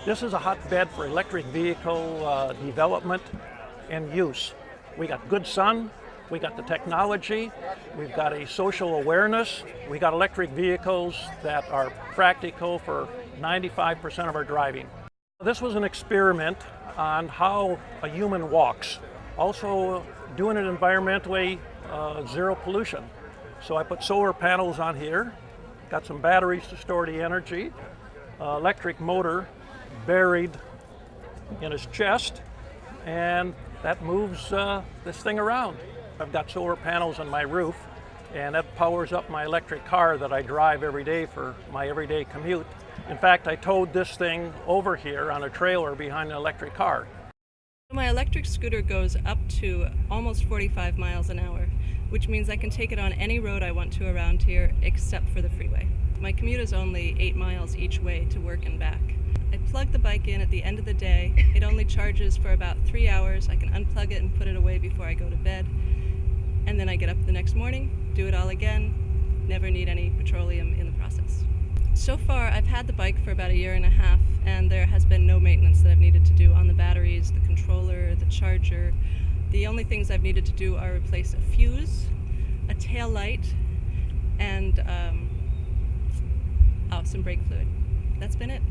This is a hotbed for electric vehicle development and use. We got good sun, we got the technology, we've got a social awareness, we got electric vehicles that are practical for 95% of our driving. This was an experiment on how a human walks. Also doing it environmentally, zero pollution. So I put solar panels on here, got some batteries to store the energy, electric motor buried in his chest, and that moves this thing around. I've got solar panels on my roof, and that powers up my electric car that I drive every day for my everyday commute. In fact, I towed this thing over here on a trailer behind an electric car. My electric scooter goes up to almost 45 miles an hour, which means I can take it on any road I want to around here except for the freeway. My commute is only 8 miles each way to work and back. I plug the bike in at the end of the day. It only charges for about 3 hours. I can unplug it and put it away before I go to bed. And then I get up the next morning, do it all again, never need any petroleum in the process. So far, I've had the bike for about a year and a half, and there has been no maintenance that I've needed to do on the batteries, the controller, the charger. The only things I've needed to do are replace a fuse, a tail light, and some brake fluid. That's been it.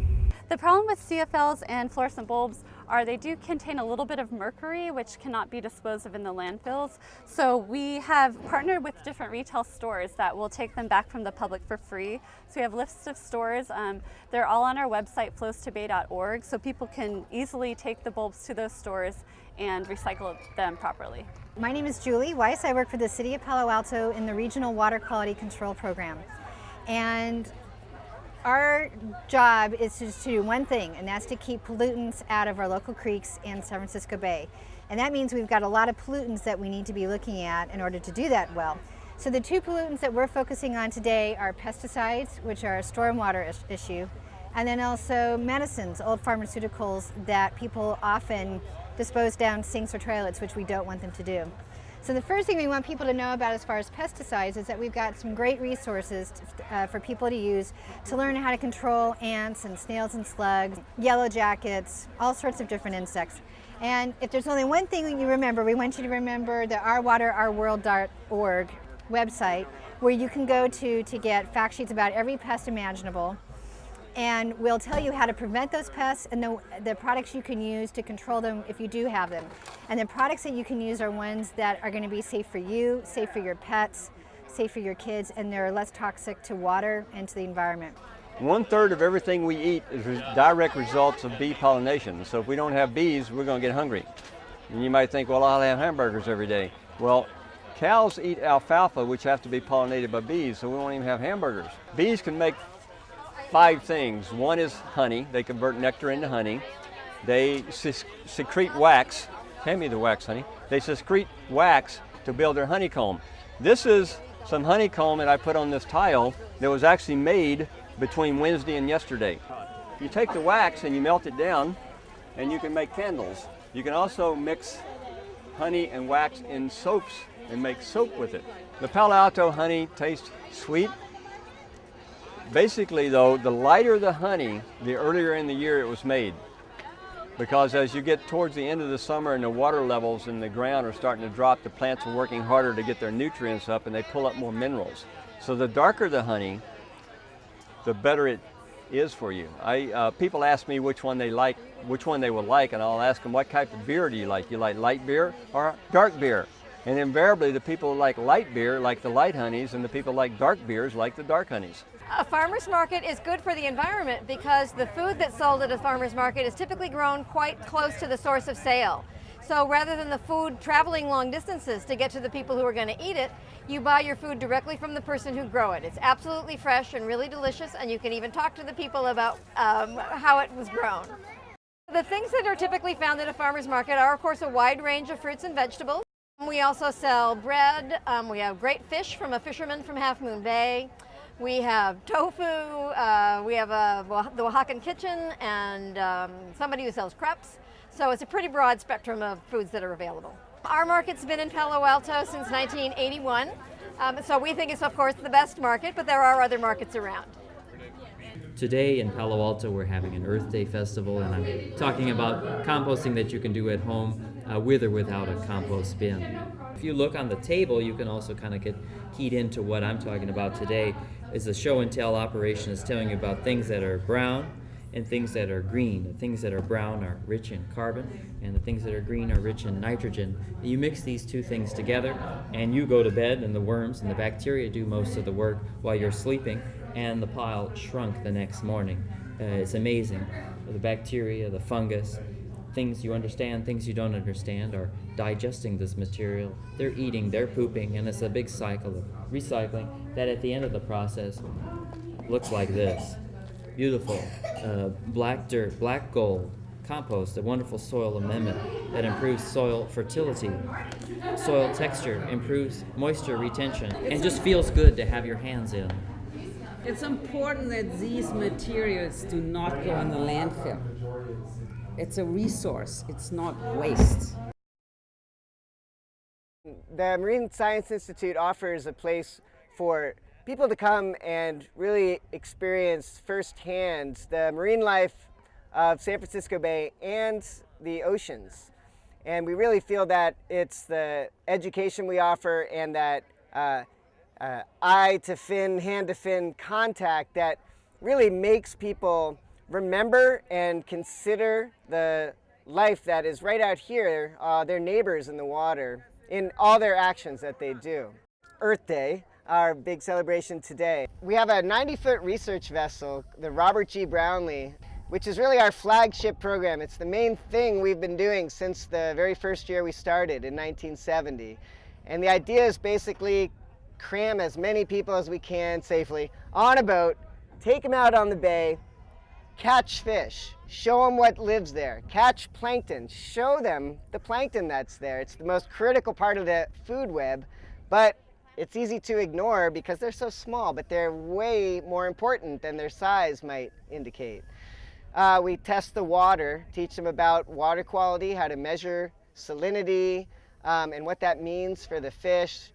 The problem with CFLs and fluorescent bulbs are they do contain a little bit of mercury, which cannot be disposed of in the landfills. So we have partnered with different retail stores that will take them back from the public for free. So we have lists of stores. They're all on our website, flowstobay.org, so people can easily take the bulbs to those stores and recycle them properly. My name is Julie Weiss. I work for the City of Palo Alto in the Regional Water Quality Control Program. And our job is to do one thing, and that's to keep pollutants out of our local creeks and San Francisco Bay. And that means we've got a lot of pollutants that we need to be looking at in order to do that well. So the two pollutants that we're focusing on today are pesticides, which are a stormwater issue, and then also medicines, old pharmaceuticals that people often dispose down sinks or toilets, which we don't want them to do. So the first thing we want people to know about as far as pesticides is that we've got some great resources for people to use to learn how to control ants and snails and slugs, yellow jackets, all sorts of different insects. And if there's only one thing you remember, we want you to remember the ourwaterourworld.org website, where you can go to get fact sheets about every pest imaginable. And we'll tell you how to prevent those pests and the products you can use to control them if you do have them. And the products that you can use are ones that are going to be safe for you, safe for your pets, safe for your kids, and they're less toxic to water and to the environment. 1/3 of everything we eat is direct results of bee pollination. So if we don't have bees, we're going to get hungry. And you might think, well, I'll have hamburgers every day. Well, cows eat alfalfa, which has to be pollinated by bees, so we won't even have hamburgers. Bees can make 5 things. One is honey. They convert nectar into honey. They secrete wax. Hand me the wax, honey. They secrete wax to build their honeycomb. This is some honeycomb that I put on this tile that was actually made between Wednesday and yesterday. You take the wax and you melt it down, and you can make candles. You can also mix honey and wax in soaps and make soap with it. The Palo Alto honey tastes sweet. Basically though, the lighter the honey, the earlier in the year it was made. Because as you get towards the end of the summer and the water levels in the ground are starting to drop, the plants are working harder to get their nutrients up and they pull up more minerals. So the darker the honey, the better it is for you. People ask me which one they will like, and I'll ask them, what type of beer do you like? You like light beer or dark beer? And invariably the people who like light beer like the light honeys, and the people who like dark beers like the dark honeys. A farmer's market is good for the environment because the food that's sold at a farmer's market is typically grown quite close to the source of sale. So rather than the food traveling long distances to get to the people who are going to eat it, you buy your food directly from the person who grew it. It's absolutely fresh and really delicious, and you can even talk to the people about how it was grown. The things that are typically found at a farmer's market are, of course, a wide range of fruits and vegetables. We also sell bread. We have great fish from a fisherman from Half Moon Bay. We have tofu, we have the Oaxacan kitchen, and somebody who sells crepes. So it's a pretty broad spectrum of foods that are available. Our market's been in Palo Alto since 1981. So we think it's, of course, the best market, but there are other markets around. Today in Palo Alto, we're having an Earth Day festival, and I'm talking about composting that you can do at home with or without a compost bin. If you look on the table, you can also kind of get keyed into what I'm talking about today. Is a show and tell operation. Is telling you about things that are brown and things that are green. The things that are brown are rich in carbon, and the things that are green are rich in nitrogen. And you mix these two things together, and you go to bed, and the worms and the bacteria do most of the work while you're sleeping, and the pile shrunk the next morning. It's amazing. The bacteria, the fungus, things you understand, things you don't understand, are digesting this material. They're eating, they're pooping, and it's a big cycle of recycling that at the end of the process looks like this. Beautiful black dirt, black gold, compost, a wonderful soil amendment that improves soil fertility, soil texture, improves moisture retention, and just feels good to have your hands in. It's important that these materials do not go in the landfill. It's a resource, it's not waste. The Marine Science Institute offers a place for people to come and really experience firsthand the marine life of San Francisco Bay and the oceans. And we really feel that it's the education we offer and that eye to fin, hand to fin contact that really makes people remember and consider the life that is right out here, their neighbors in the water, in all their actions that they do. Earth Day, our big celebration today. We have a 90-foot research vessel, the Robert G. Brownlee, which is really our flagship program. It's the main thing we've been doing since the very first year we started in 1970. And the idea is basically cram as many people as we can safely on a boat, take them out on the bay, catch fish, show them what lives there, catch plankton, show them the plankton that's there. It's the most critical part of the food web, but it's easy to ignore because they're so small, but they're way more important than their size might indicate. We test the water, teach them about water quality, how to measure salinity, and what that means for the fish.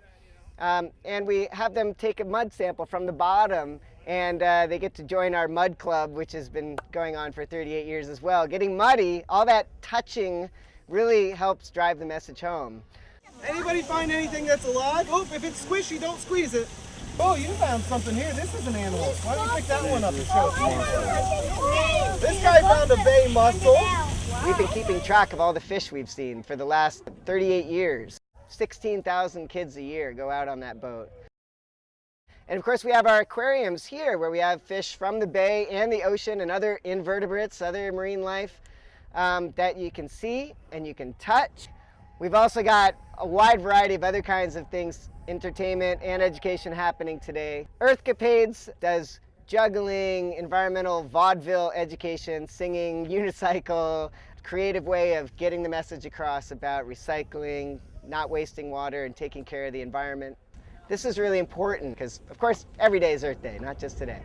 And we have them take a mud sample from the bottom, and they get to join our mud club, which has been going on for 38 years as well. Getting muddy, all that touching really helps drive the message home. Anybody find anything that's alive? Oh, if it's squishy, don't squeeze it. Oh, you found something here. This is an animal. Why don't you pick that one up and show it to me? This guy found a bay mussel. We've been keeping track of all the fish we've seen for the last 38 years. 16,000 kids a year go out on that boat. And of course we have our aquariums here where we have fish from the bay and the ocean and other invertebrates, other marine life that you can see and you can touch. We've also got a wide variety of other kinds of things, entertainment and education happening today. Earthcapades does juggling, environmental vaudeville education, singing, unicycle, creative way of getting the message across about recycling, not wasting water, and taking care of the environment. This is really important because, of course, every day is Earth Day, not just today.